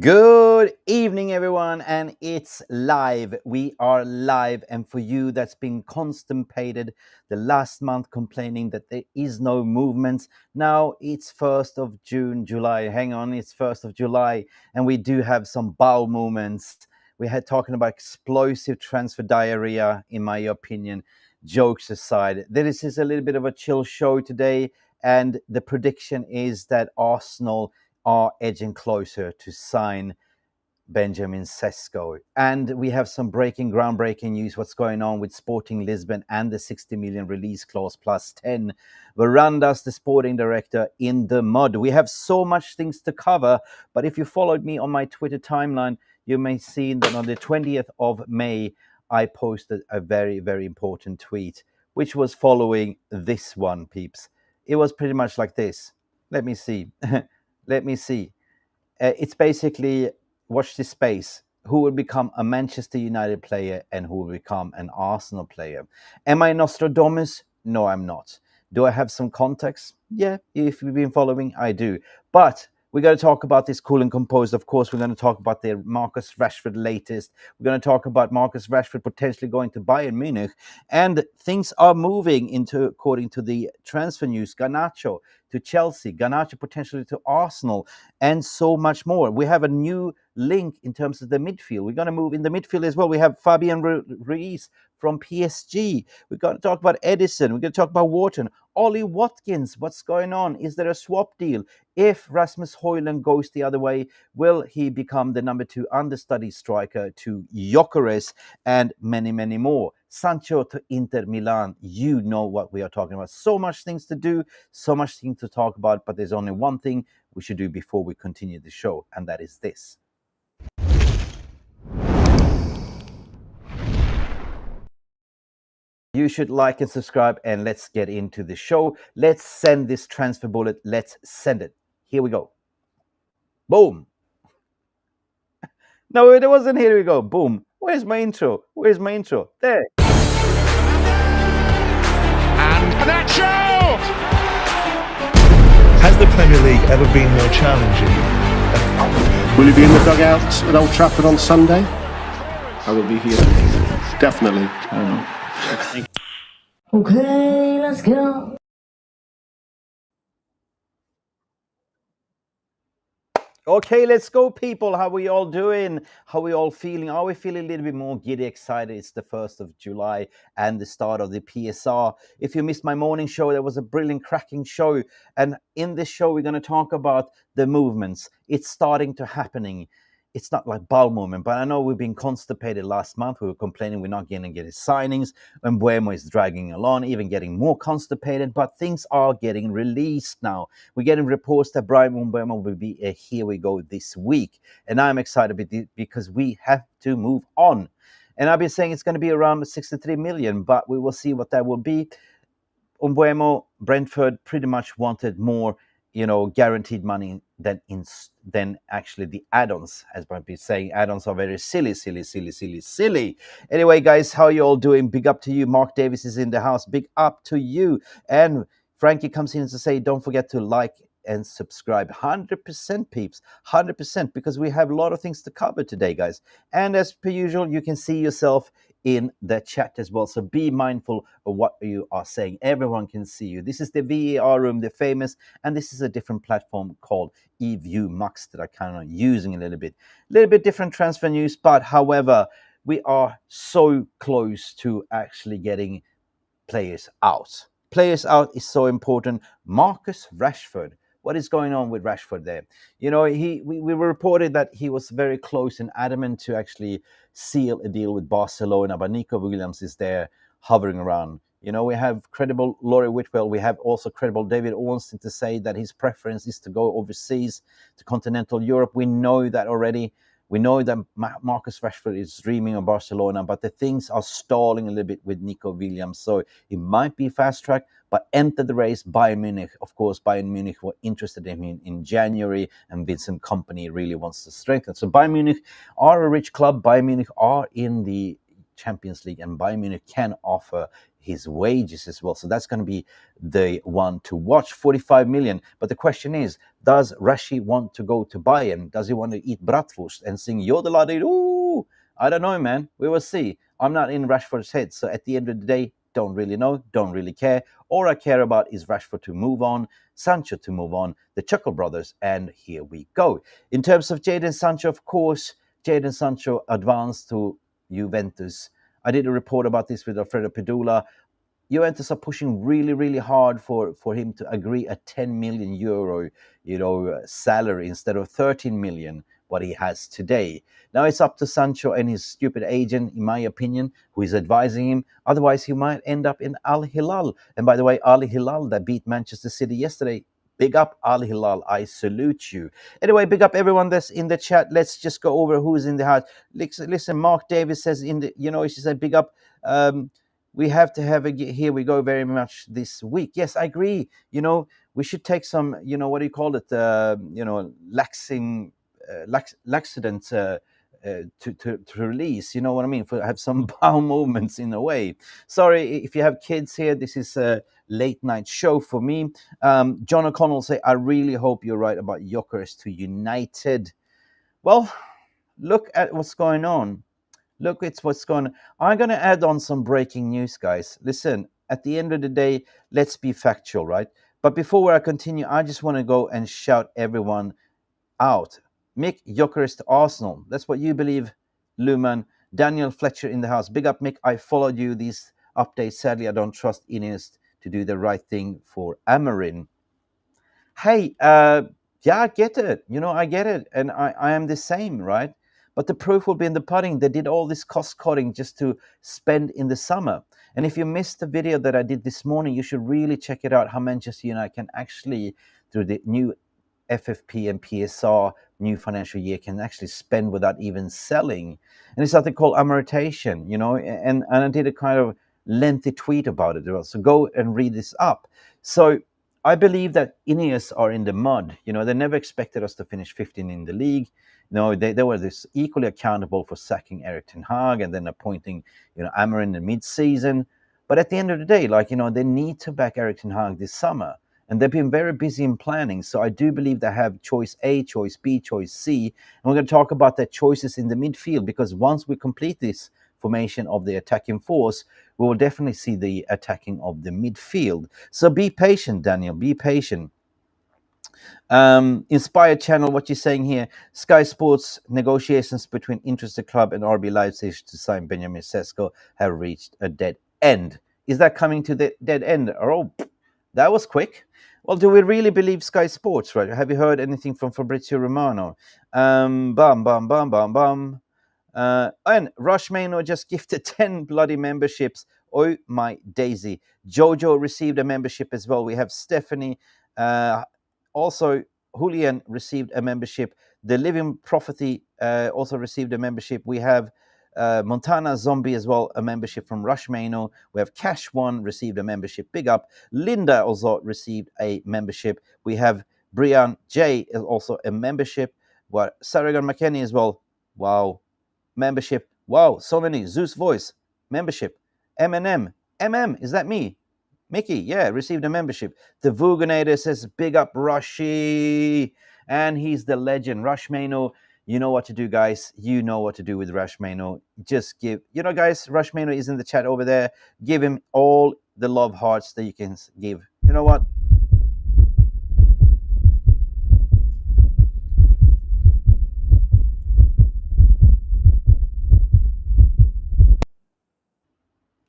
Good evening, everyone, and it's live. We are live, and for you that's been constipated the last month complaining that there is no movement, now it's 1st of June, July. Hang on, it's 1st of July, and we do have some bowel movements. We had talking about explosive transfer diarrhea, in my opinion. Jokes aside, this is a little bit of a chill show today, and the prediction is that Arsenal are edging closer to sign Benjamin Sesko. And we have some groundbreaking news, what's going on with Sporting Lisbon and the 60 million release clause plus 10. Verandas, the sporting director, in the mud. We have so much things to cover, but if you followed me on my Twitter timeline, you may see that on the 20th of May, I posted a very, very important tweet, which was following this one, peeps. It was pretty much like this. Let me see. Let me see. It's basically, watch this space. Who will become a Manchester United player and who will become an Arsenal player? Am I Nostradamus? No, I'm not. Do I have some context? Yeah, if you've been following, I do. But we're going to talk about this cool and composed. Of course, we're going to talk about the Marcus Rashford latest. We're going to talk about Marcus Rashford potentially going to Bayern Munich. And things are moving according to the transfer news, Garnacho to Chelsea, Garnacho potentially to Arsenal, and so much more. We have a new link in terms of the midfield. We're going to move in the midfield as well. We have Fabian Ruiz from PSG. We're going to talk about Edison. We're going to talk about Wharton. Ollie Watkins, what's going on? Is there a swap deal? If Rasmus Højlund goes the other way, will he become the number 2 understudy striker to Gyokeres, and many, many more? Sancho to Inter Milan. You know what we are talking about. So much things to do, so much things to talk about, but there's only one thing we should do before we continue the show, and that is this. You should like and subscribe, and let's get into the show. Let's send this transfer bullet. Let's send it. Here we go. Boom. No, it wasn't. Here we go. Boom. Where's my intro? Where's my intro? There. And Nacho! Has the Premier League ever been more challenging? Will you be in the dugout at Old Trafford on Sunday? I will be here. Definitely. I don't know. Okay, let's go. Okay, let's go, people. How are we all doing? How are we all feeling? Are we feeling a little bit more giddy, excited? It's the 1st of July and the start of the PSR. If you missed my morning show, there was a brilliant, cracking show. And in this show, we're going to talk about the movements. It's starting to happening. It's not like bowel movement, but I know we've been constipated last month. We were complaining we're not going to get his signings, and Mbeumo is dragging along, even getting more constipated, but things are getting released now. We're getting reports that Brian Mbeumo will be a here we go this week, and I'm excited because we have to move on. And I've been saying it's going to be around 63 million, but we will see what that will be. Mbeumo, Brentford pretty much wanted more, guaranteed money than actually the add-ons. As I've been saying, add-ons are very silly. Anyway, guys, how you all doing? Big up to you. Mark Davis is in the house. Big up to you. And Frankie comes in to say, don't forget to like and subscribe. 100%, peeps. 100%, because we have a lot of things to cover today, guys. And as per usual, you can see yourself in the chat as well. So be mindful of what you are saying. Everyone can see you. This is the VAR room, the famous, and this is a different platform called eView Max that I kind of using a little bit different transfer news, but however, we are so close to actually getting players out. Players out is so important. Marcus Rashford. What is going on with Rashford there? We were reported that he was very close and adamant to actually seal a deal with Barcelona, but Nico Williams is there hovering around. We have credible Laurie Whitwell. We have also credible David Ornstein to say that his preference is to go overseas to continental Europe. We know that already. We know that Marcus Rashford is dreaming of Barcelona, but the things are stalling a little bit with Nico Williams. So it might be fast track, but enter the race Bayern Munich. Of course, Bayern Munich were interested in him in January, and Vincent Kompany really wants to strengthen. So Bayern Munich are a rich club. Bayern Munich are in the Champions League, and Bayern Munich can offer his wages as well. So that's going to be the one to watch. 45 million. But the question is, does Rashi want to go to Bayern? Does he want to eat bratwurst and sing Yodelade? Ooh, I don't know, man. We will see. I'm not in Rashford's head. So at the end of the day, don't really know, don't really care. All I care about is Rashford to move on, Sancho to move on, the Chuckle brothers, and here we go. In terms of Jadon Sancho, of course, Jadon Sancho advanced to Juventus. I did a report about this with Alfredo Pedula. Juventus are pushing really, really hard for him to agree a 10 million euro, salary instead of 13 million, what he has today. Now it's up to Sancho and his stupid agent, in my opinion, who is advising him. Otherwise, he might end up in Al Hilal. And by the way, Al Hilal that beat Manchester City yesterday. Big up, Al Hilal. I salute you. Anyway, big up everyone that's in the chat. Let's just go over who's in the house. Listen, Mark Davis says she said big up. We have to have here we go very much this week. Yes, I agree. We should take some, what do you call it? Laxing, laxidant to release. You know what I mean? Have some bowel movements in a way. Sorry if you have kids here. This is a late night show for me. John O'Connell say, I really hope you're right about Gyokeres to United. Well, look at what's going on. Look, it's what's going on. I'm going to add on some breaking news, guys. Listen, at the end of the day, let's be factual, right? But before I continue, I just want to go and shout everyone out. Mick Gyökeres to Arsenal. That's what you believe, Luman. Daniel Fletcher in the house. Big up, Mick. I followed you these updates. Sadly, I don't trust Ines to do the right thing for Amarin. Hey, yeah, I get it. I get it. And I am the same, right? But the proof will be in the pudding. They did all this cost cutting just to spend in the summer. And if you missed the video that I did this morning, you should really check it out, how Manchester United can actually, through the new FFP and PSR, new financial year, can actually spend without even selling. And it's something called amortization, and I did a kind of lengthy tweet about it. So go and read this up. So I believe that Ineos are in the mud. They never expected us to finish 15 in the league. They were this equally accountable for sacking Erik ten Hag and then appointing, Amarin in mid-season. But at the end of the day, they need to back Erik ten Hag this summer. And they've been very busy in planning. So I do believe they have choice A, choice B, choice C. And we're going to talk about their choices in the midfield, because once we complete this formation of the attacking force, we will definitely see the attacking of the midfield. So be patient, Daniel. Be patient. Inspired Channel, what you're saying here, Sky Sports negotiations between interested club and RB Leipzig to sign Benjamin Cesco have reached a dead end. Is that coming to the dead end? Oh, that was quick. Well, do we really believe Sky Sports, right? Have you heard anything from Fabrizio Romano? And Rush Maino just gifted 10 bloody memberships. Oh my daisy. Jojo received a membership as well. We have Stephanie. Also, Julian received a membership. The Living Prophecy also received a membership. We have Montana Zombie as well, a membership from Rush Maino. We have Cash One received a membership. Big up. Linda also received a membership. We have Brian J is also a membership. What Saragon McKenney as well. Wow. Membership. Wow, so many. Zeus Voice, membership. M&M. Is that me? Mickey, yeah, received a membership. The Vuganator says, big up Rushy. And he's the legend. Rush Maino, you know what to do, guys. You know what to do with Rush Maino. Just give, guys, Rush Maino is in the chat over there. Give him all the love hearts that you can give. You know what?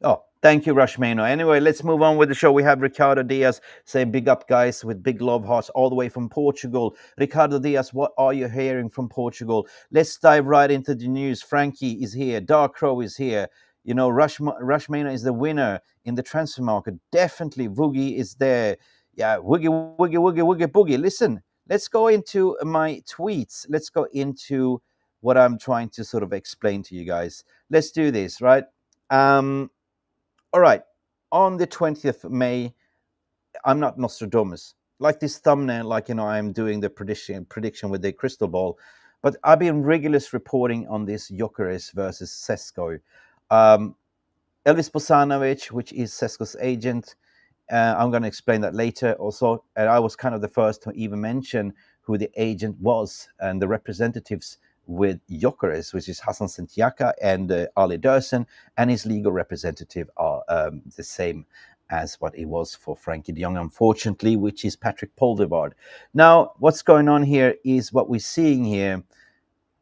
Oh, thank you, Rush Maino. Anyway, let's move on with the show. We have Ricardo Diaz saying big up, guys, with big love hearts all the way from Portugal. Ricardo Diaz, what are you hearing from Portugal? Let's dive right into the news. Frankie is here. Dark Crow is here. Rush Maino is the winner in the transfer market. Definitely, Woogie is there. Yeah, Woogie, Boogie. Listen, let's go into my tweets. Let's go into what I'm trying to sort of explain to you guys. Let's do this, right? All right, on the 20th of May, I'm not Nostradamus. Like this thumbnail, I'm doing the prediction with the crystal ball. But I've been rigorous reporting on this Gyokeres versus Cesco. Elvis Bosanovic, which is Cesco's agent. I'm going to explain that later also. And I was kind of the first to even mention who the agent was and the representatives with Gyokeres, which is Hasan Sentiaka and Ali Dersen, and his legal representative are the same as what it was for Frankie de Jong, unfortunately, which is Patrick Poldevard. Now, what's going on here is what we're seeing here.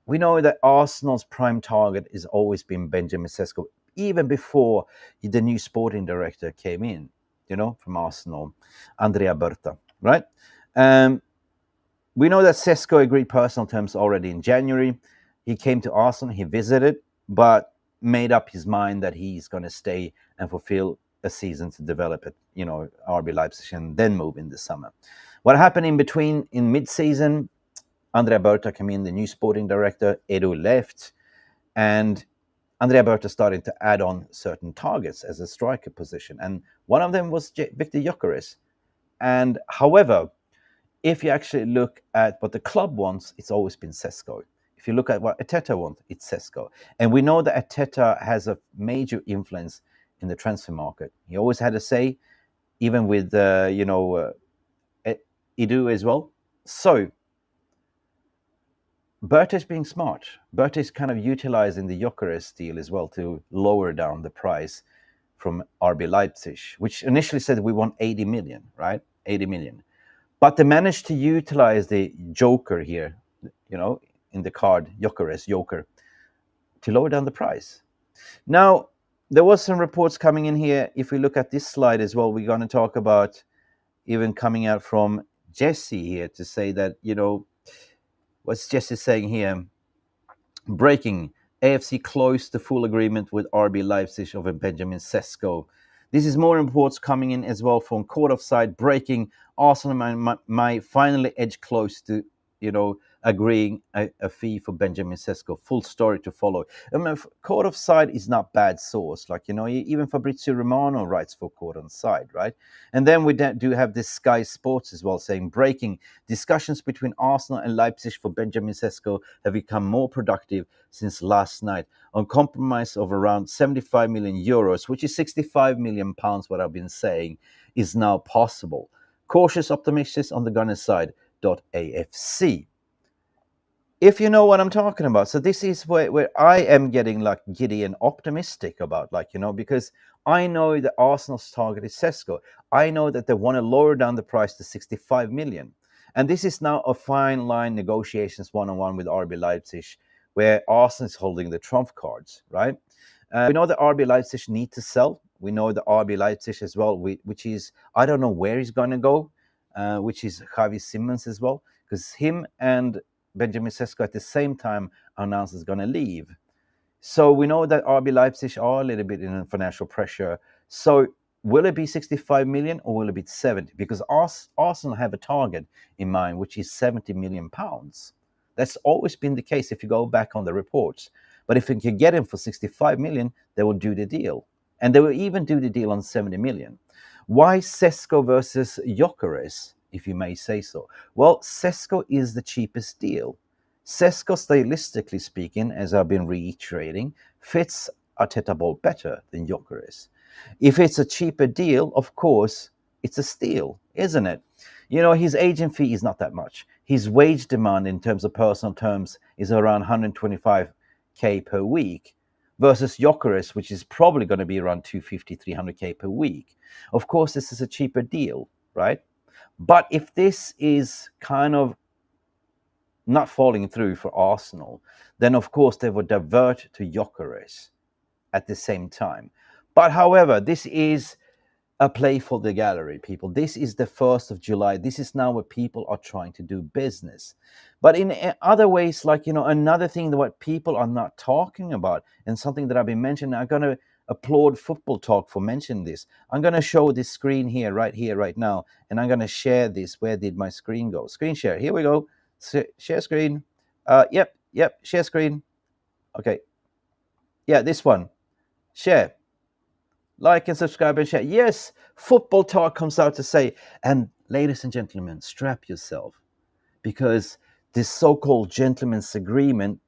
We know that Arsenal's prime target has always been Benjamin Sesko, even before the new sporting director came in, from Arsenal, Andrea Berta, right? We know that Cesco agreed personal terms already in January. He came to Arsenal, he visited, but made up his mind that he's going to stay and fulfill a season to develop it, RB Leipzig, and then move in the summer. What happened in between, in mid-season, Andrea Berta came in, the new sporting director, Edu left, and Andrea Berta started to add on certain targets as a striker position. And one of them was Viktor Gyökeres. And however, if you actually look at what the club wants, it's always been Cesco. If you look at what Arteta wants, it's Cesco. And we know that Arteta has a major influence in the transfer market. He always had a say, even with, Edu as well. So, Berta is being smart. Berta is kind of utilizing the Gyokeres deal as well to lower down the price from RB Leipzig, which initially said we want 80 million, right? 80 million. But they managed to utilize the Joker here, in the card, Gyokeres, Joker, to lower down the price. Now, there was some reports coming in here. If we look at this slide as well, we're going to talk about even coming out from Jesse here to say that, what's Jesse saying here? Breaking. AFC close to full agreement with RB Leipzig over Benjamin Sesko. This is more reports coming in as well from court offside. Breaking. Arsenal might finally edge close to, agreeing a fee for Benjamin Sesko. Full story to follow. I mean, court offside is not bad source. Even Fabrizio Romano writes for court offside, right? And then we do have this Sky Sports as well saying, breaking, discussions between Arsenal and Leipzig for Benjamin Sesko have become more productive since last night on compromise of around 75 million euros, which is 65 million pounds, what I've been saying, is now possible. Cautious optimistic on the Gunners side. .afc. If you know what I'm talking about. So this is where I am getting giddy and optimistic about, because I know that Arsenal's target is Cesco. I know that they want to lower down the price to 65 million. And this is now a fine line negotiations one-on-one with RB Leipzig, where Arsenal is holding the trump cards, right? We know that RB Leipzig need to sell. We know the RB Leipzig as well, which is, I don't know where he's going to go, which is Javi Simmons as well, because him and Benjamin Sesko at the same time announced is going to leave. So we know that RB Leipzig are a little bit in financial pressure. So will it be 65 million or will it be 70? Because Arsenal have a target in mind, which is 70 million pounds. That's always been the case if you go back on the reports. But if you can get him for 65 million, they will do the deal. And they will even do the deal on 70 million. Why Cesco versus Gyokeres, if you may say so? Well, Cesco is the cheapest deal. Cesco, stylistically speaking, as I've been reiterating, fits Arteta ball better than Gyokeres. If it's a cheaper deal, of course, it's a steal, isn't it? His agent fee is not that much. His wage demand in terms of personal terms is around 125k per week. Versus Gyokeres, which is probably going to be around 250, 300k per week. Of course, this is a cheaper deal, right? But if this is kind of not falling through for Arsenal, then of course they would divert to Gyokeres at the same time. But however, this is a play for the gallery, people. This is the 1st of July. This is now where people are trying to do business. But in other ways, another thing that what people are not talking about, and something that I've been mentioning, I'm going to applaud Football Talk for mentioning this. I'm going to show this screen here, right now, and I'm going to share this. Where did my screen go? Screen share. Here we go. Share screen. Yep. Share screen. Okay. Yeah, this one. Share. Like and subscribe and share. Yes, Football Talk comes out to say, and ladies and gentlemen, strap yourself, because this so-called gentleman's agreement,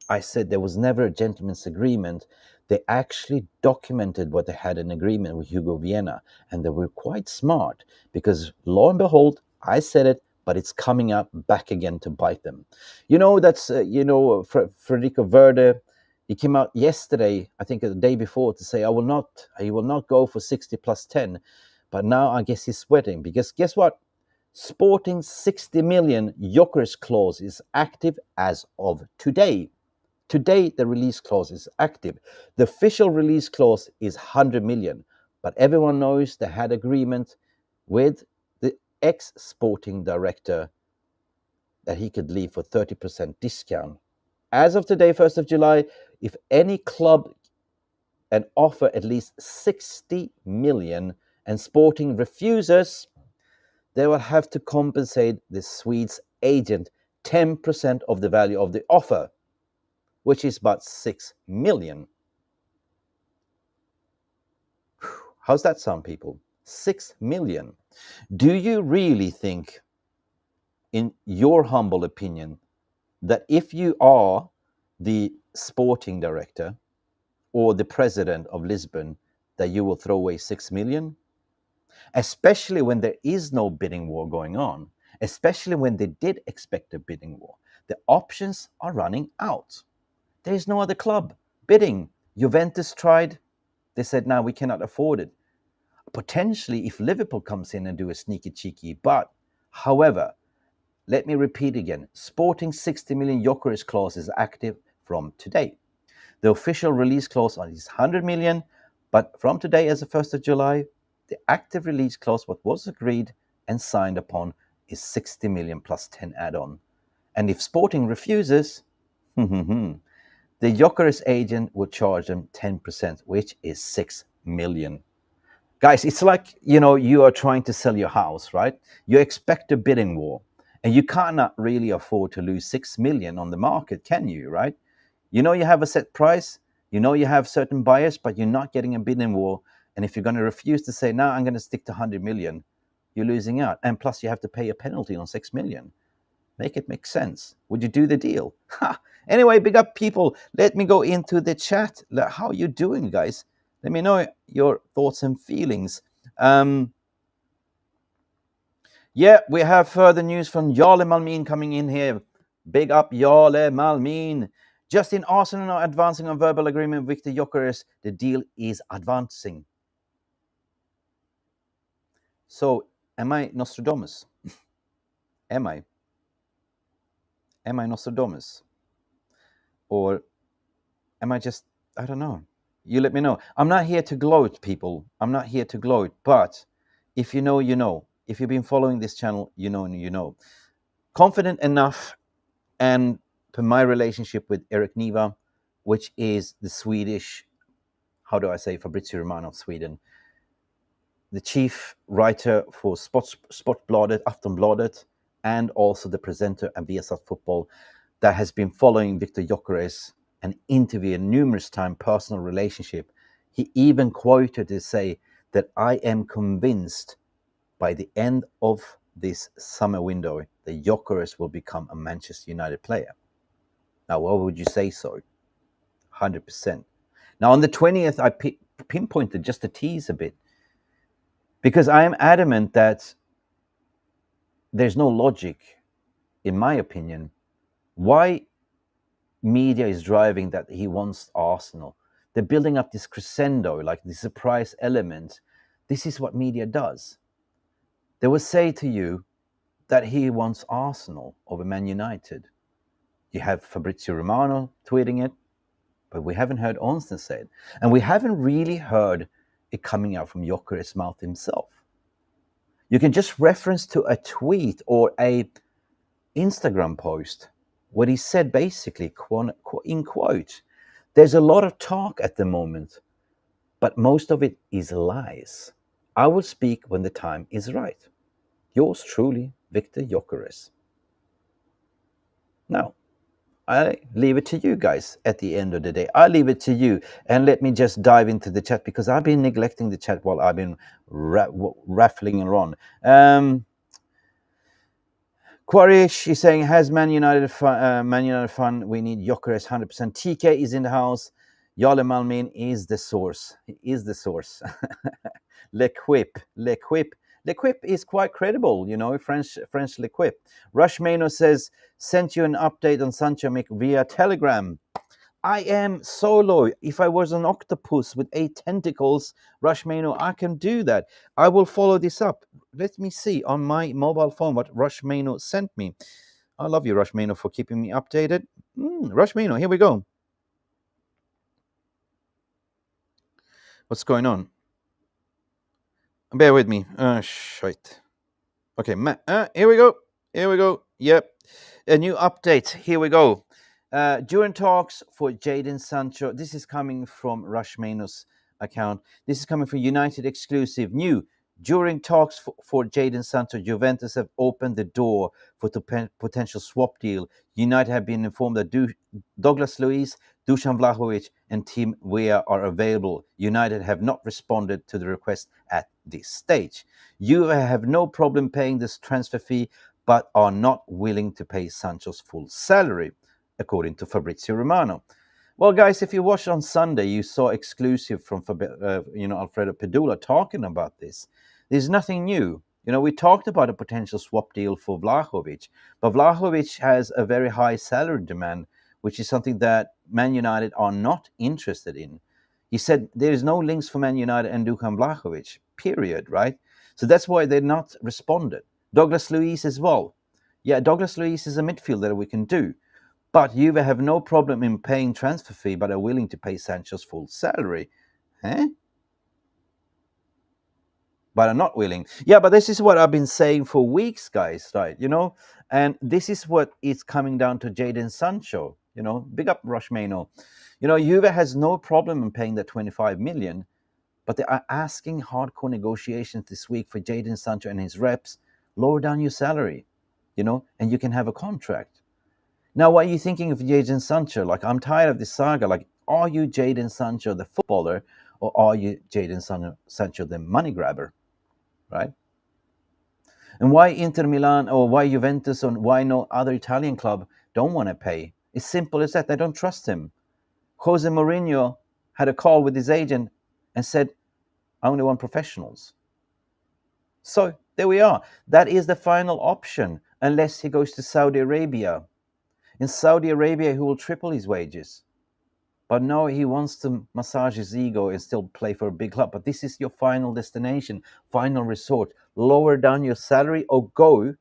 I said there was never a gentleman's agreement. They actually documented what they had an agreement with Hugo Vienna, and they were quite smart because lo and behold, I said it, but it's coming up back again to bite them. That's Federico Verde. He came out yesterday, I think the day before, to say he will not go for 60 plus 10. But now I guess he's sweating because guess what? Sporting 60 million Gyokeres clause is active as of today. Today, the release clause is active. The official release clause is 100 million, but everyone knows they had agreement with the ex-sporting director that he could leave for 30% discount. As of today, 1st of July, if any club and offer at least 60 million and Sporting refuses, they will have to compensate the Swede's agent 10% of the value of the offer, which is about 6 million. How's that sound, people? 6 million. Do you really think, in your humble opinion, that if you are the sporting director or the president of Lisbon, that you will throw away 6 million? Especially when there is no bidding war going on, especially when they did expect a bidding war. The options are running out. There is no other club bidding. Juventus tried. They said, no, we cannot afford it. Potentially, if Liverpool comes in and do a sneaky cheeky, but however, let me repeat again, Sporting 60 million Gyokeres clause is active from today. The official release clause is 100 million, but from today, as the 1st of July, the active release clause, what was agreed and signed upon, is 60 million plus 10 add-on. And if Sporting refuses, the Gyokeres agent would charge them 10%, which is 6 million. Guys, it's like, you are trying to sell your house, right? You expect a bidding war, and you cannot really afford to lose 6 million on the market, can you, right? You have a set price, you have certain buyers, but you're not getting a bidding war. And if you're going to refuse to say, no, I'm going to stick to 100 million, you're losing out. And plus you have to pay a penalty on 6 million. Make it make sense. Would you do the deal? Anyway, big up people. Let me go into the chat. How are you doing, guys? Let me know your thoughts and feelings. Yeah, we have further news from Jarle Malmin coming in here. Big up Jarle Malmin. Just in Arsenal are advancing on verbal agreement with Viktor Gyökeres. The deal is advancing. So, am I Nostradamus? Am I Nostradamus? Or am I just, I don't know. You let me know. I'm not here to gloat, people. I'm not here to gloat. But if you know, you know. If you've been following this channel, you know and you know. Confident enough, and for my relationship with Eric Niva, which is the Swedish, how do I say, Fabrizio Romano of Sweden, the chief writer for Sportbladet, Aftonbladet, and also the presenter at Viasat Football, that has been following Viktor Gyökeres and interviewed numerous times, personal relationship. He even quoted to say that I am convinced by the end of this summer window, that Gyökeres will become a Manchester United player. Now, what would you say so? 100%. Now, on the 20th, I pinpointed just to tease a bit, because I am adamant that there's no logic, in my opinion, why media is driving that he wants Arsenal. They're building up this crescendo, like the surprise element. This is what media does. They will say to you that he wants Arsenal over Man United. You have Fabrizio Romano tweeting it, but we haven't heard Onsen say it. And we haven't really heard it coming out from Gyökeres' mouth himself. You can just reference to a tweet or a Instagram post what he said, basically, in quote, there's a lot of talk at the moment, but most of it is lies. I will speak when the time is right. Yours truly, Viktor Gyökeres. Now, I leave it to you guys at the end of the day. I leave it to you. And let me just dive into the chat, because I've been neglecting the chat while I've been raffling around. Quarish is saying, has Man United fun? We need Gyökeres 100%. TK is in the house. Jale Malmin is the source. He is the source. L'Equipe. L'Equipe is quite credible, you know, French L'Equipe. Rush Mano says, sent you an update on Sancho Mick via Telegram. I am solo. If I was an octopus with 8 tentacles, Rush Mano, I can do that. I will follow this up. Let me see on my mobile phone what Rush Mano sent me. I love you, Rush Mano, for keeping me updated. Rush Mano, here we go. What's going on? Bear with me. Shite. Okay, here we go. Here we go. Yep. A new update. Here we go. During talks for Jadon Sancho, this is coming from Rush Mano's account. This is coming from United exclusive. New. During talks for Jadon Sancho, Juventus have opened the door for potential swap deal. United have been informed that Douglas Luiz, Dusan Vlahovic, and Tim Weah are available. United have not responded to the request at this stage. You have no problem paying this transfer fee, but are not willing to pay Sancho's full salary, according to Fabrizio Romano. Well, guys, if you watched on Sunday, you saw exclusive from Alfredo Pedula talking about this. There's nothing new. You know, we talked about a potential swap deal for Vlahovic, but Vlahovic has a very high salary demand, which is something that Man United are not interested in. He said there is no links for Man United and Dusan Vlahovic, period, right? So that's why they're not responded. Douglas Luiz as well. Yeah, Douglas Luiz is a midfielder that we can do. But Juve have no problem in paying transfer fee, but are willing to pay Sancho's full salary. But are not willing. Yeah, but this is what I've been saying for weeks, guys, right? You know, and this is what is coming down to Jadon Sancho. You know, big up Rush Mano. You know, Juve has no problem in paying that 25 million, but they are asking hardcore negotiations this week for Jadon Sancho and his reps. Lower down your salary, you know, and you can have a contract. Now, what are you thinking of Jadon Sancho? Like, I'm tired of this saga. Like, are you Jadon Sancho, the footballer, or are you Jadon Sancho, the money grabber? Right? And why Inter Milan or why Juventus or why no other Italian club don't want to pay? It's simple as that. They don't trust him. Jose Mourinho had a call with his agent and said, I only want professionals. So there we are. That is the final option, unless he goes to Saudi Arabia. In Saudi Arabia, he will triple his wages. But no, he wants to massage his ego and still play for a big club. But this is your final destination, final resort. Lower down your salary or go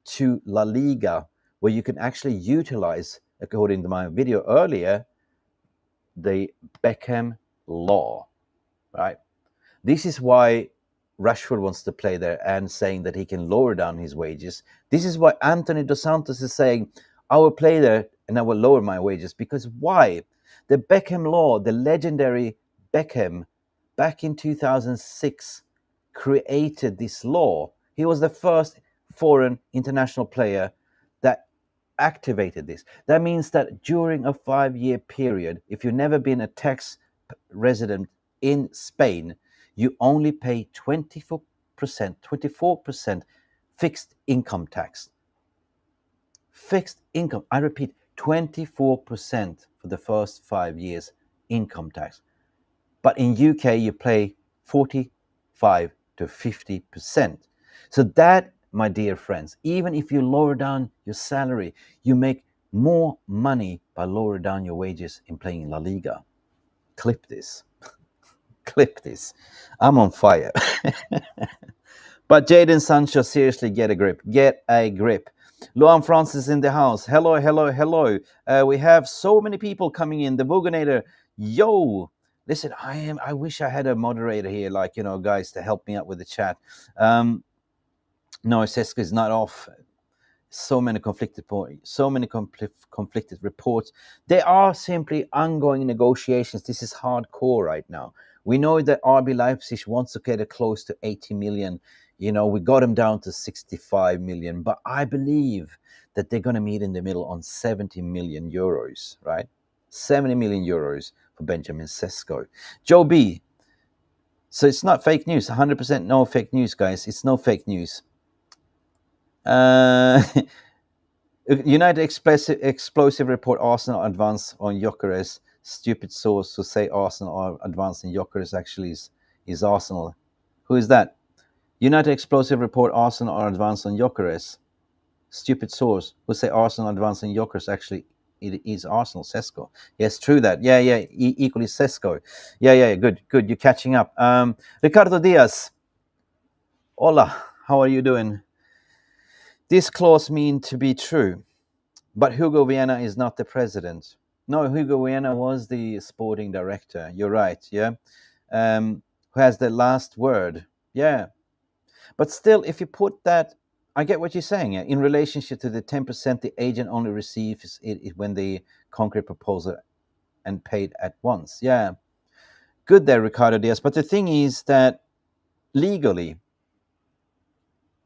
to La Liga, where you can actually utilize, according to my video earlier, the Beckham law, right? This is why Rashford wants to play there and saying that he can lower down his wages. This is why Anthony Dos Santos is saying, I will play there and I will lower my wages. Because why? The Beckham law, the legendary Beckham, back in 2006, created this law. He was the first foreign international player that activated this. That means that during a 5-year period, if you've never been a tax resident in Spain, you only pay 24% fixed income tax. Fixed income, I repeat, 24% for the first 5 years income tax. But in UK, you pay 45 to 50%. So that, my dear friends, even if you lower down your salary, you make more money by lowering down your wages in playing in La Liga. Clip this. Clip this. I'm on fire. But Jadon Sancho, seriously, get a grip. Get a grip. Luan Francis in the house. Hello, hello, hello. We have so many people coming in. The Vogonator. Yo. Listen, I wish I had a moderator here, like, you know, guys, to help me out with the chat. No, Cesco is not off. So many conflicted reports. There are simply ongoing negotiations. This is hardcore right now. We know that RB Leipzig wants to get close to 80 million. You know, we got him down to 65 million. But I believe that they're going to meet in the middle on 70 million euros, right? 70 million euros for Benjamin Sesko. Joe B. So it's not fake news. 100% no fake news, guys. It's no fake news. United explosive report Arsenal advance on Gyokeres Stupid source who say Arsenal are advancing Gyokeres actually is Arsenal. Who is that? United Explosive report Arsenal are advancing Gyokeres. Stupid source who say Arsenal advancing Gyokeres actually it is Arsenal. Cesco. Yes, true that. Yeah. Equally Cesco. Yeah. Good. You're catching up. Ricardo Diaz. Hola. How are you doing? This clause mean to be true, but Hugo Viana is not the president. No, Hugo Viana was the sporting director. You're right. Yeah. Who has the last word? Yeah. But still, if you put that, I get what you're saying. In relationship to the 10%, the agent only receives it when the concrete proposal and paid at once. Yeah, good there, Ricardo Diaz. But the thing is that legally,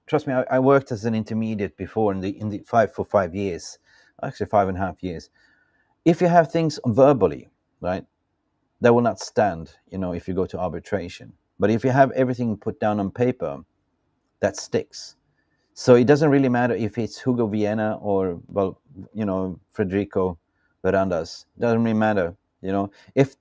trust me, I worked as an intermediate before in the 5 years, actually 5.5 years. If you have things verbally, right, that will not stand. If you go to arbitration. But if you have everything put down on paper, that sticks. So it doesn't really matter if it's Hugo Viana or, Federico Verandas. It doesn't really matter. If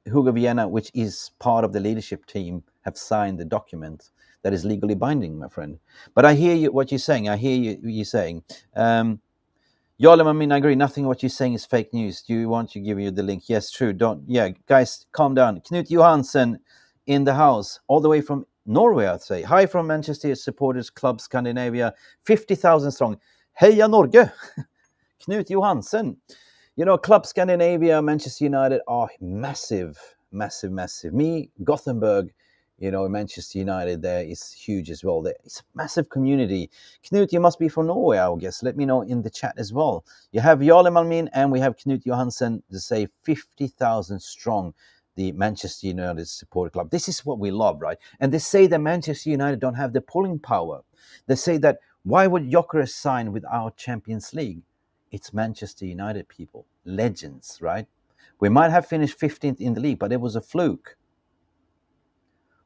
Hugo Viana, which is part of the leadership team, have signed the document, that is legally binding, my friend. But I hear you, what you're saying. I hear you saying. Yolam, I agree. Nothing what you're saying is fake news. Do you want to give you the link? Yes, true. Guys, calm down. Knut Johansson in the house, all the way from Norway, I'd say. Hi from Manchester Supporters Club Scandinavia, 50,000 strong. Heja Norge! Knut Johansson. Club Scandinavia, Manchester United are massive. Me, Gothenburg, Manchester United there is huge as well. It's a massive community. Knut, you must be from Norway, I guess. Let me know in the chat as well. You have Jarle Malmin and we have Knut Johansson to say 50,000 strong, the Manchester United Supporter Club. This is what we love, right? And they say that Manchester United don't have the pulling power. They say that why would Gyokeres sign with our Champions League? It's Manchester United, people. Legends, right? We might have finished 15th in the league, but it was a fluke.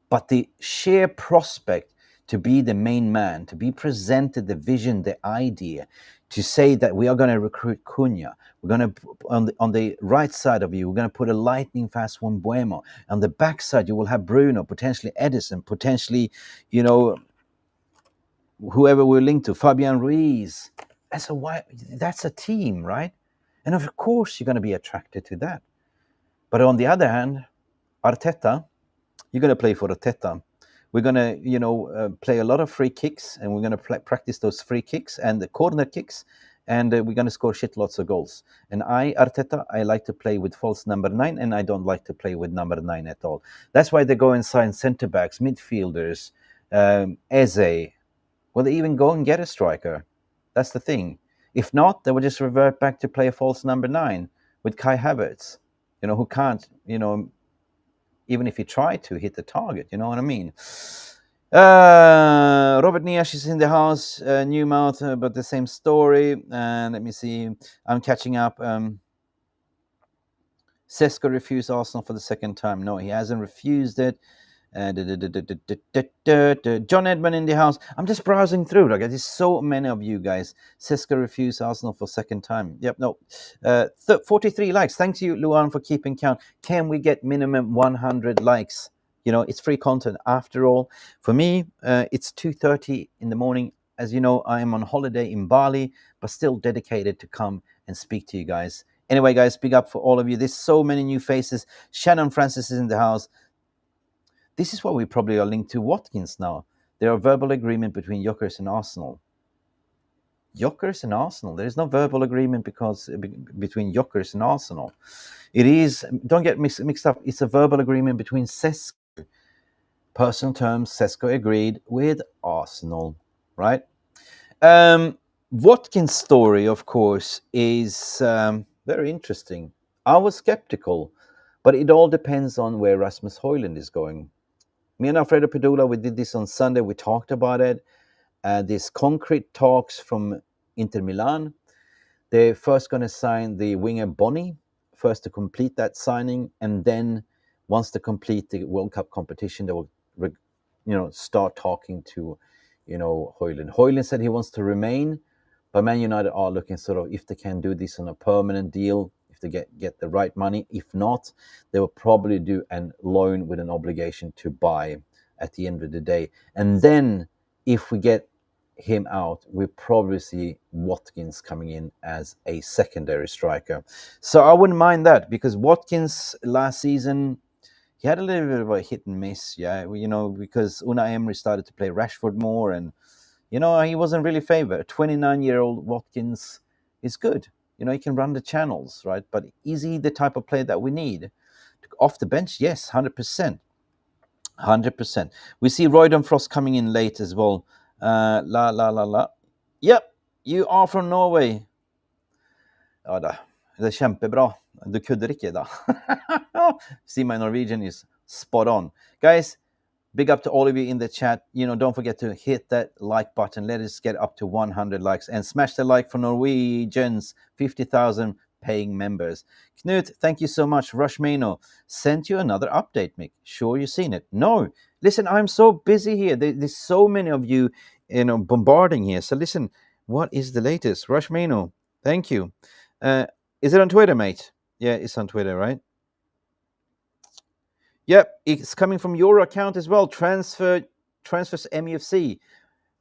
But the sheer prospect to be the main man, to be presented the vision, the idea, to say that we are going to recruit Cunha, we're going to, on the right side of you, we're going to put a lightning fast one Buemo. On the back side, you will have Bruno, potentially Edison, potentially, whoever we're linked to, Fabian Ruiz. That's a team, right? And of course, you're going to be attracted to that. But on the other hand, Arteta, you're going to play for Arteta. We're going to, play a lot of free kicks, and we're going to practice those free kicks and the corner kicks, and we're going to score lots of goals. And Arteta, I like to play with false number 9, and I don't like to play with number 9 at all. That's why they go and sign centre-backs, midfielders, Eze. Well, they even go and get a striker. That's the thing. If not, they will just revert back to play a false number 9 with Kai Havertz, who can't, even if he tried to hit the target, you know what I mean? Robert Niash is in the house, new mouth, but the same story. Let me see. I'm catching up. Cesco refused Arsenal for the second time. No, he hasn't refused it. John Edmund in the house. I'm just browsing through. There's so many of you guys. Cesco refused Arsenal for second time. Yep, no. 43 likes. Thanks you, Luan, for keeping count. Can we get minimum 100 likes? It's free content after all. For me, it's 2:30 in the morning. As you know, I am on holiday in Bali, but still dedicated to come and speak to you guys. Anyway, guys, big up for all of you. There's so many new faces. Shannon Francis is in the house. This is what we probably are linked to Watkins now. There are verbal agreement between Gyokeres and Arsenal. Gyokeres and Arsenal. There is no verbal agreement between Gyokeres and Arsenal. It is, don't get mixed up, it's a verbal agreement between Cesco. Personal terms, Cesco agreed with Arsenal, right? Watkins' story, of course, is very interesting. I was skeptical, but it all depends on where Rasmus Højlund is going. Me and Alfredo Pedula, we did this on Sunday. We talked about it. These concrete talks from Inter Milan. They're first going to sign the winger Boni, first to complete that signing. And then once they complete the World Cup competition, they will start talking to, Højlund. Højlund said he wants to remain, but Man United are looking sort of if they can do this on a permanent deal, if if they get the right money. If not, they will probably do a loan with an obligation to buy at the end of the day. And then if we get him out, we'll probably see Watkins coming in as a secondary striker. So I wouldn't mind that, because Watkins last season, he had a little bit of a hit and miss, because Unai Emery started to play Rashford more, and he wasn't really favored. A 29-year-old Watkins is good. He can run the channels, right? But is he the type of player that we need? Off the bench, yes, 100%. 100%. We see Roydon Frost coming in late as well. Yep, you are from Norway. Ja da, det är kjempebra. Du kunde ikke da. See, my Norwegian is spot on. Guys, big up to all of you in the chat. Don't forget to hit that like button. Let us get up to 100 likes. And smash the like for Norwegians. 50,000 paying members. Knut, thank you so much. Rushmano sent you another update, Mick. Sure you've seen it? No. Listen, I'm so busy here. There's so many of you, bombarding here. So listen, what is the latest? Rushmano, thank you. Is it on Twitter, mate? Yeah, it's on Twitter, right? Yep, it's coming from your account as well. Transfers MUFC.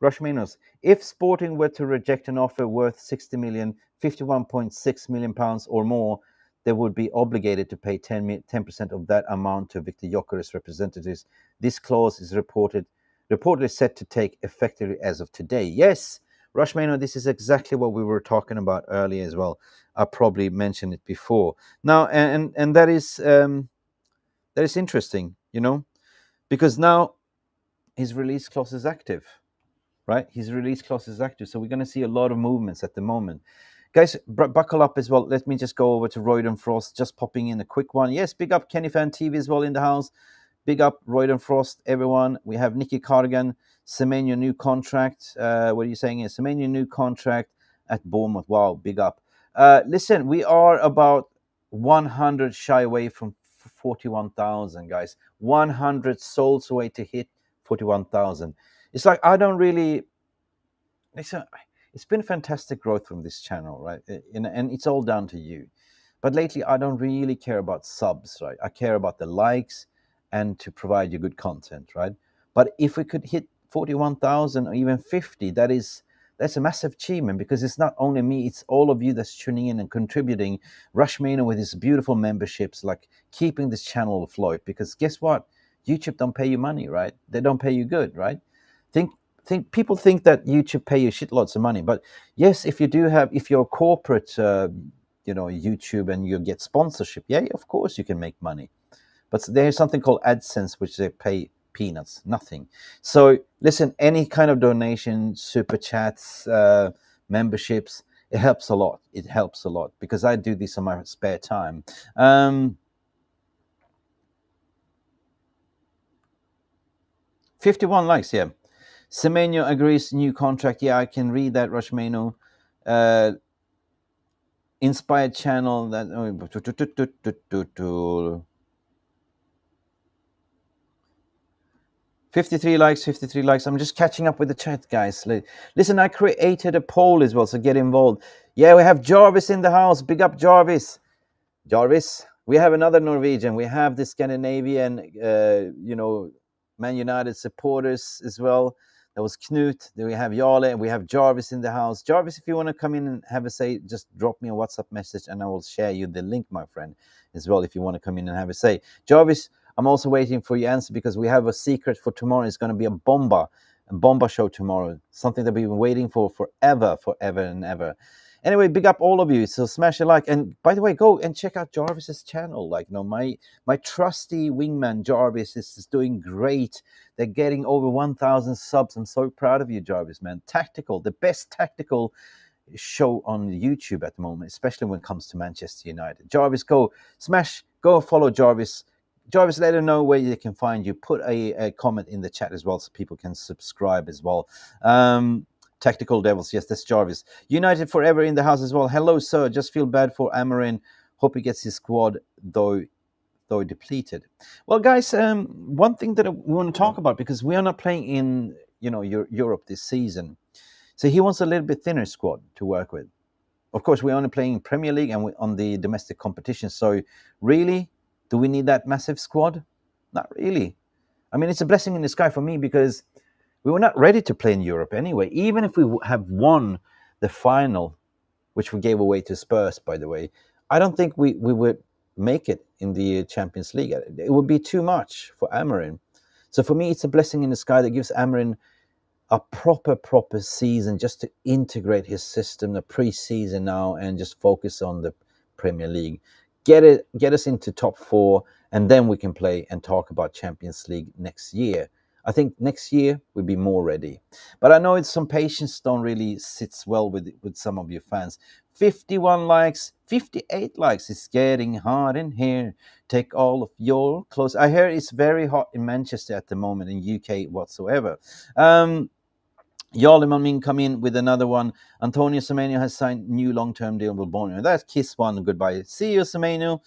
Rushmanos. If Sporting were to reject an offer worth 60 million, 51.6 million pounds or more, they would be obligated to pay 10% of that amount to Viktor Gyökeres representatives. This clause is reportedly set to take effectively as of today. Yes, Rushmano, this is exactly what we were talking about earlier as well. I probably mentioned it before. Now, and that is interesting, because now his release clause is active. Right? His release clause is active. So we're going to see a lot of movements at the moment. Guys, buckle up as well. Let me just go over to Roydon Frost, just popping in a quick one. Yes, big up Kenny Fan TV as well in the house. Big up Roydon Frost, everyone. We have Nicky Cardigan, Semenyo new contract. What are you saying here? Semenyo new contract at Bournemouth. Wow, big up. Listen, we are about 100 shy away from 41,000, guys. 100 souls away to hit 41,000. It's like I don't really. It's been fantastic growth from this channel, right? And it's all down to you. But lately, I don't really care about subs, right? I care about the likes and to provide you good content, right? But if we could hit 41,000 or even 50, that's a massive achievement, because it's not only me, it's all of you that's tuning in and contributing. Rushmano with his beautiful memberships, like keeping this channel afloat. Because guess what? YouTube don't pay you money, right? They don't pay you good, right? People think that YouTube pay you shitloads of money, but yes, if you're a corporate, YouTube, and you get sponsorship, yeah, of course you can make money. But there's something called AdSense, which they pay peanuts, nothing. So listen, any kind of donation, super chats, memberships, it helps a lot. It helps a lot, because I do this on my spare time. 51 likes, yeah. Semenyo agrees new contract. Yeah, I can read that, Rushmano. Inspired channel. 53 likes, 53 likes. I'm just catching up with the chat, guys. Listen, I created a poll as well, so get involved. Yeah, we have Jarvis in the house. Big up, Jarvis. Jarvis. We have another Norwegian. We have the Scandinavian, Man United supporters as well. That was Knut. Then we have Jarle, and we have Jarvis in the house. Jarvis, if you want to come in and have a say, just drop me a WhatsApp message and I will share you the link, my friend, as well, if you want to come in and have a say. Jarvis, I'm also waiting for your answer, because we have a secret for tomorrow. It's going to be a bomba show tomorrow. Something that we've been waiting for forever and ever. Anyway, big up all of you. So smash a like. And by the way, go and check out Jarvis's channel. My trusty wingman Jarvis is doing great. They're getting over 1,000 subs. I'm so proud of you, Jarvis, man. Tactical, the best tactical show on YouTube at the moment, especially when it comes to Manchester United. Jarvis, go follow Jarvis. Jarvis, let them know where they can find you. Put a comment in the chat as well, so people can subscribe as well. Tactical Devils, yes, that's Jarvis. United Forever in the house as well. Hello, sir. Just feel bad for Amarin. Hope he gets his squad, though depleted. Well, guys, one thing that we want to talk about, because we are not playing in Europe this season, so he wants a little bit thinner squad to work with. Of course, we're only playing Premier League and we're on the domestic competition. So really, do we need that massive squad? Not really. I mean, it's a blessing in the sky for me because we were not ready to play in Europe anyway. Even if we have won the final, which we gave away to Spurs, by the way, I don't think we would make it in the Champions League. It would be too much for Amorim. So for me, it's a blessing in the sky that gives Amorim a proper season just to integrate his system, the pre-season now, and just focus on the Premier League. Get us into top 4, and then we can play and talk about Champions League next year. I think next year we'll be more ready. But I know it's some patience don't really sits well with some of your fans. 51 likes, 58 likes. It's getting hot in here. Take all of your clothes. I hear it's very hot in Manchester at the moment, in UK whatsoever. Jarliman Min come in with another one. Antonio Semenyo has signed new long-term deal with Bournemouth. That's kiss one goodbye. See you, Semenyo.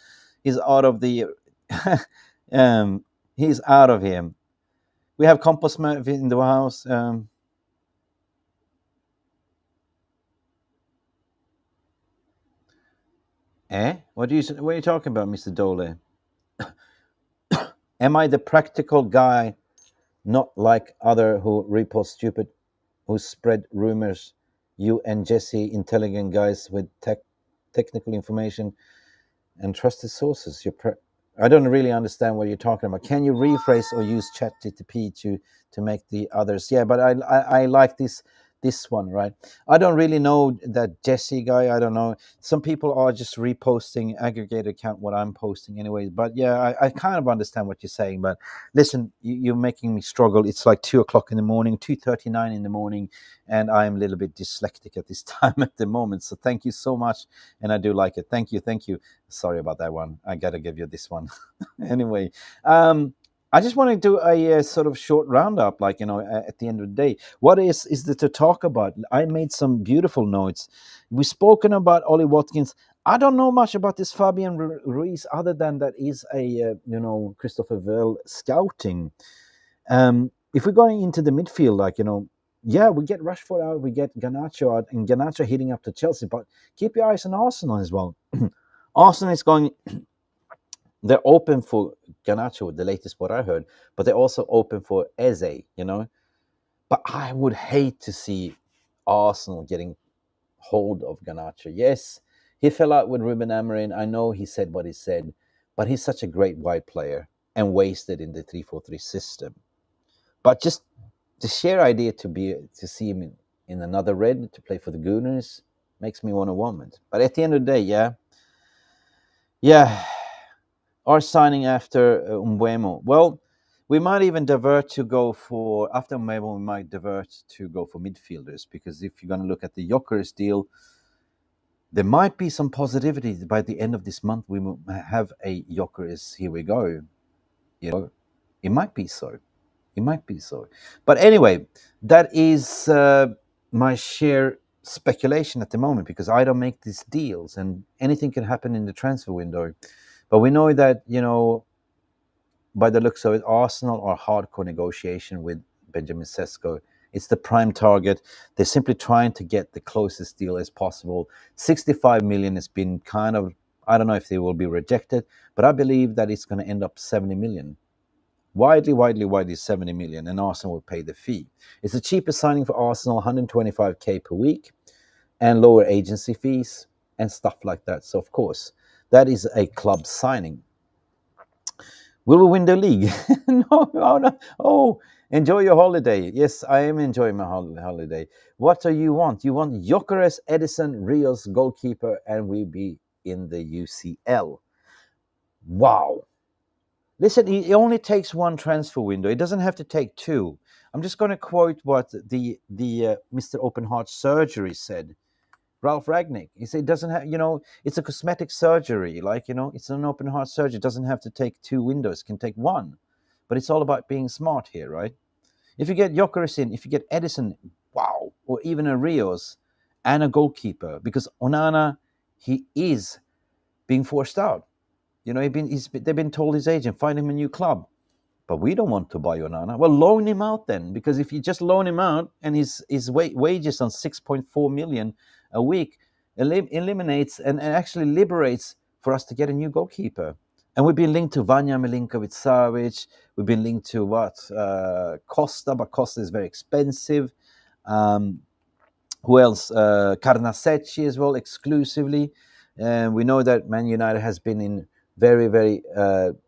He's out of the he's out of here. We have Compost in the house. What are you talking about, Mr. Dole? Am I the practical guy, not like other who repost stupid, who spread rumors? You and Jesse, intelligent guys with technical information and trusted sources. I don't really understand what you're talking about. Can you rephrase or use ChatGPT to make the others? Yeah, but I like this one, right? I don't really know that Jesse guy. I don't know. Some people are just reposting aggregated account what I'm posting anyways. But yeah, I kind of understand what you're saying. But listen, you're making me struggle. It's like 2:00 in the morning, 2:39 in the morning, and I'm a little bit dyslexic at this time at the moment. So thank you so much, and I do like it. Thank you. Sorry about that one. I gotta give you this one. Anyway, I just want to do a sort of short roundup, like, at the end of the day. What is there to talk about? I made some beautiful notes. We've spoken about Ollie Watkins. I don't know much about this Fabian Ruiz other than that is a, Christopher Vell scouting. If we're going into the midfield, like, yeah, we get Rashford out, we get Garnacho out, and Garnacho hitting up to Chelsea, but keep your eyes on Arsenal as well. Arsenal is going... They're open for Garnacho, the latest what I heard, but they're also open for Eze, But I would hate to see Arsenal getting hold of Garnacho. Yes, he fell out with Ruben Amorim. I know he said what he said, but he's such a great wide player and wasted in the 3-4-3 system. But just the sheer idea to see him in another red to play for the Gooners makes me want to vomit. But at the end of the day, yeah. Are signing after Mbeumo. Well, we might even divert to go for, after Mbeumo, we might divert to go for midfielders, because if you're going to look at the Gyokeres deal, there might be some positivity. By the end of this month, we will have a Gyokeres, here we go. It might be so. But anyway, that is my sheer speculation at the moment, because I don't make these deals and anything can happen in the transfer window. But we know that, by the looks of it, Arsenal are hardcore negotiation with Benjamin Cesco. It's the prime target. They're simply trying to get the closest deal as possible. 65 million has been kind of, I don't know if they will be rejected, but I believe that it's going to end up 70 million. Widely 70 million, and Arsenal will pay the fee. It's the cheapest signing for Arsenal, 125k per week, and lower agency fees and stuff like that. So, of course, that is a club signing. Will we win the league? No. Oh, enjoy your holiday. Yes, I am enjoying my holiday. What do you want? You want Gyokeres, Edison, Rios, goalkeeper, and we'll be in the UCL. Wow. Listen, it only takes one transfer window. It doesn't have to take two. I'm just going to quote what the Mr. Open Heart Surgery said. Ralph Ragnick. He said it doesn't have, it's a cosmetic surgery. Like, it's an open heart surgery. It doesn't have to take two windows. It can take one. But it's all about being smart here, right? If you get Gyokeres in, if you get Edison, wow, or even a Rios and a goalkeeper, because Onana, he is being forced out. They've been told his agent, find him a new club. But we don't want to buy Onana. Well, loan him out then, because if you just loan him out and his wages on 6.4 million a week, eliminates and actually liberates for us to get a new goalkeeper. And we've been linked to Vanja Milinkovic-Savic. We've been linked to Costa, but Costa is very expensive. Who else? Carnesecchi as well, exclusively. And we know that Man United has been in very, very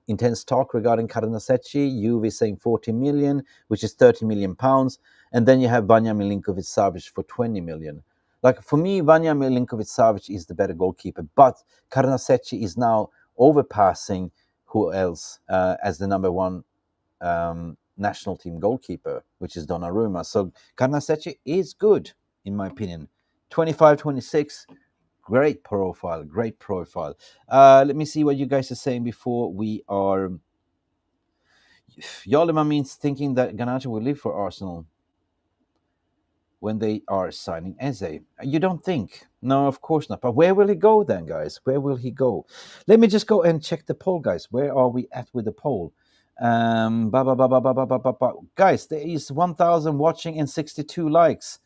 intense talk regarding Carnesecchi. Juve is saying 40 million, which is 30 million pounds. And then you have Vanja Milinkovic-Savic for 20 million. Like, for me, Vanja Milinkovic-Savic is the better goalkeeper, but Carnesecchi is now overpassing who else as the number one national team goalkeeper, which is Donnarumma. So Carnesecchi is good, in my opinion. 25, 26, great profile, great profile. Let me see what you guys are saying before we are... Yolima means thinking that Garnacho will leave for Arsenal when they are signing Eze. You don't think? No, of course not. But where will he go then, guys? Where will he go? Let me just go and check the poll, guys. Where are we at with the poll? Guys, there is 1,000 watching and 62 likes.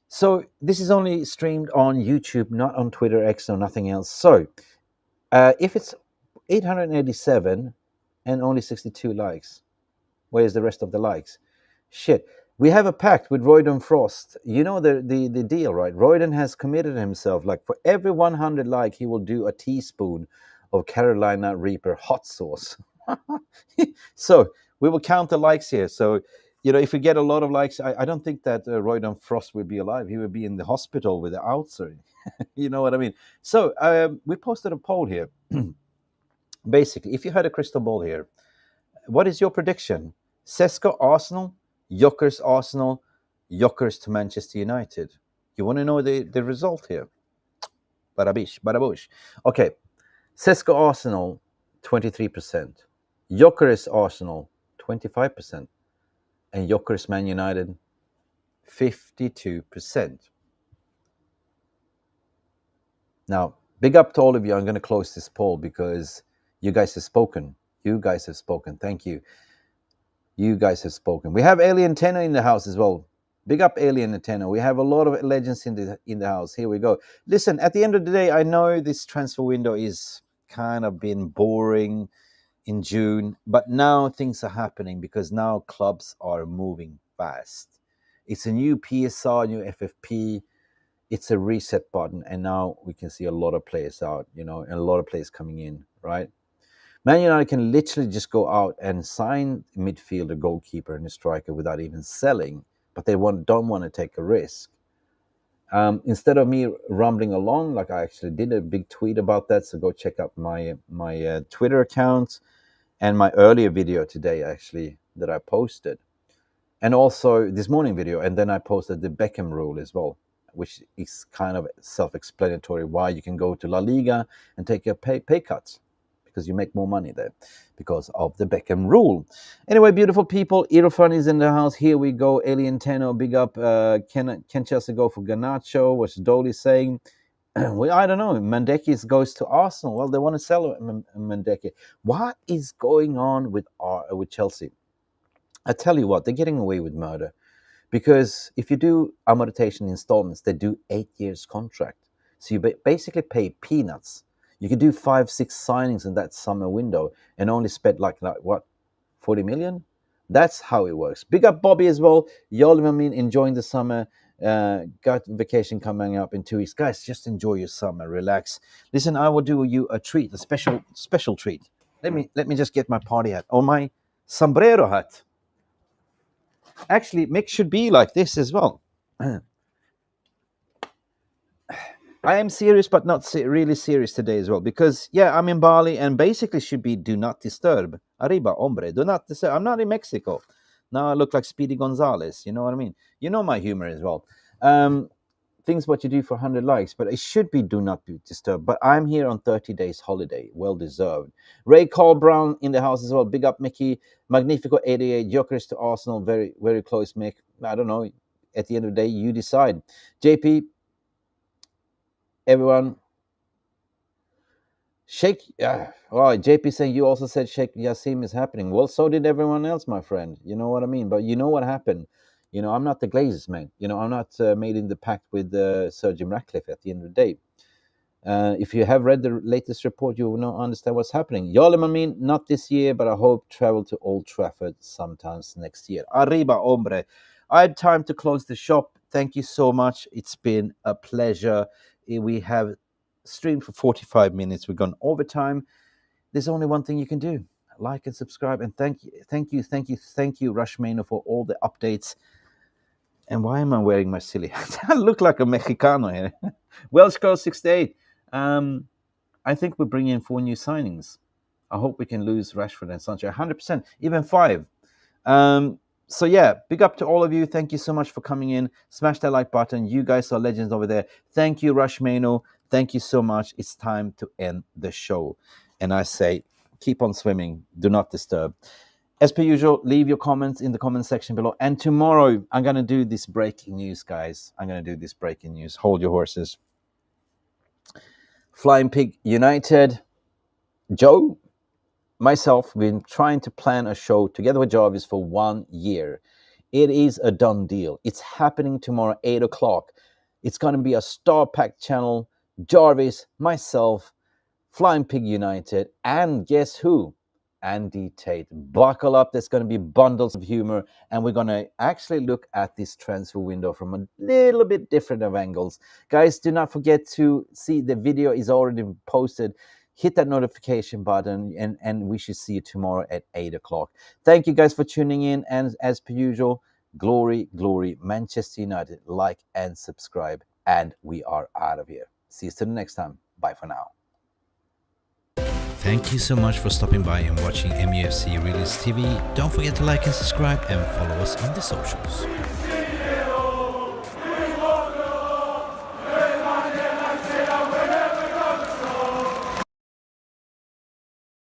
So this is only streamed on YouTube, not on Twitter, X, or nothing else. So if it's 887 and only 62 likes, where's the rest of the likes? Shit. We have a pact with Royden Frost. You know the deal, right? Royden has committed himself, like, for every 100 like, he will do a teaspoon of Carolina Reaper hot sauce. So we will count the likes here. So, if we get a lot of likes, I don't think that Royden Frost will be alive. He will be in the hospital with the ulcer. You know what I mean? So we posted a poll here. Basically, if you had a crystal ball here, what is your prediction? Cesco Arsenal, Gyokeres Arsenal, Gyokeres to Manchester United. You want to know the result here? Barabish, barabush. Okay, Cesco Arsenal, 23%. Gyokeres Arsenal, 25%. And Gyokeres Man United, 52%. Now, big up to all of you. I'm going to close this poll because you guys have spoken. You guys have spoken. Thank you. You guys have spoken. We have Alien Tenor in the house as well. Big up Alien Tenor. We have a lot of legends in the house. Here we go. Listen, at the end of the day, I know this transfer window is kind of been boring in June, but now things are happening because now clubs are moving fast. It's a new PSR, new FFP. It's a reset button, and now we can see a lot of players out, and a lot of players coming in, right? Man United can literally just go out and sign a midfielder, goalkeeper, and a striker without even selling, but they don't want to take a risk. Instead of me rumbling along, like I actually did a big tweet about that, so go check out my Twitter account and my earlier video today, actually, that I posted. And also this morning video, and then I posted the Beckham rule as well, which is kind of self-explanatory why you can go to La Liga and take a pay cut, because you make more money there because of the Beckham rule. Anyway, beautiful people, Irfan is in the house. Here we go. Alien Tenno, big up. Can Chelsea go for Garnacho? What's Dolly saying? Well, I don't know. Mandeki goes to Arsenal. Well, they want to sell Mandeki. What is going on with Chelsea? I tell you what, they're getting away with murder. Because if you do amortization installments, they do 8 years contract. So you basically pay peanuts. You could do 5-6 signings in that summer window and only spend like what, 40 million? That's how it works. Big up Bobby as well. Y'all, I mean, enjoying the summer. Got vacation coming up in 2 weeks. Guys, just enjoy your summer. Relax. Listen, I will do you a treat, a special treat. Let me just get my party hat or my sombrero hat. Actually, Mick should be like this as well. I am serious, but not really serious today as well, because, yeah, I'm in Bali and basically should be do not disturb. Arriba, hombre, do not disturb. I'm not in Mexico. Now I look like Speedy Gonzalez. You know what I mean? You know my humor as well. Things what you do for 100 likes, but it should be do not be disturbed. But I'm here on 30 days holiday. Well deserved. Ray Carl Brown in the house as well. Big up, Mickey. Magnifico 88. Gyokeres to Arsenal. Very, very close, Mick. I don't know. At the end of the day, you decide. JP, everyone, Sheikh, all right, JP saying you also said Sheikh Yassim is happening. Well, so did everyone else, my friend. You know what I mean? But you know what happened? You know, I'm not the Glazers, man. You know, I'm not made in the pact with Sir Jim Ratcliffe at the end of the day. If you have read the latest report, you will not understand what's happening. Yolim, I mean, not this year, but I hope travel to Old Trafford sometimes next year. Arriba, hombre. I had time to close the shop. Thank you so much. It's been a pleasure. We have streamed for 45 minutes. We've gone overtime. There's only one thing you can do. Like and subscribe. And thank you, Rush Mano, for all the updates. And why am I wearing my silly hat? I look like a Mexicano here. Welsh Girl 68. I think we bring in 4 new signings. I hope we can lose Rashford and Sancho 100%, even 5. So yeah, big up to all of you. Thank you so much for coming in. Smash that like button. You guys are legends over there. Thank you, Rush Mano. Thank you so much. It's time to end the show. And I say, keep on swimming. Do not disturb. As per usual, leave your comments in the comment section below. And tomorrow, I'm going to do this breaking news, guys. I'm going to do this breaking news. Hold your horses. Flying Pig United. Joe, myself, been trying to plan a show together with Jarvis for 1 year. It is a done deal. It's happening tomorrow, 8 o'clock. It's going to be a star-packed channel. Jarvis, myself, Flying Pig United, and guess who? Andy Tate. Buckle up. There's going to be bundles of humor, and we're going to actually look at this transfer window from a little bit different of angles. Guys, do not forget to see the video is already posted. Hit that notification button, and we should see you tomorrow at 8 o'clock. Thank you guys for tuning in, and as per usual, glory, glory, Manchester United. Like and subscribe, and we are out of here. See you till the next time. Bye for now. Thank you so much for stopping by and watching MUFC Realist TV. Don't forget to like and subscribe and follow us on the socials.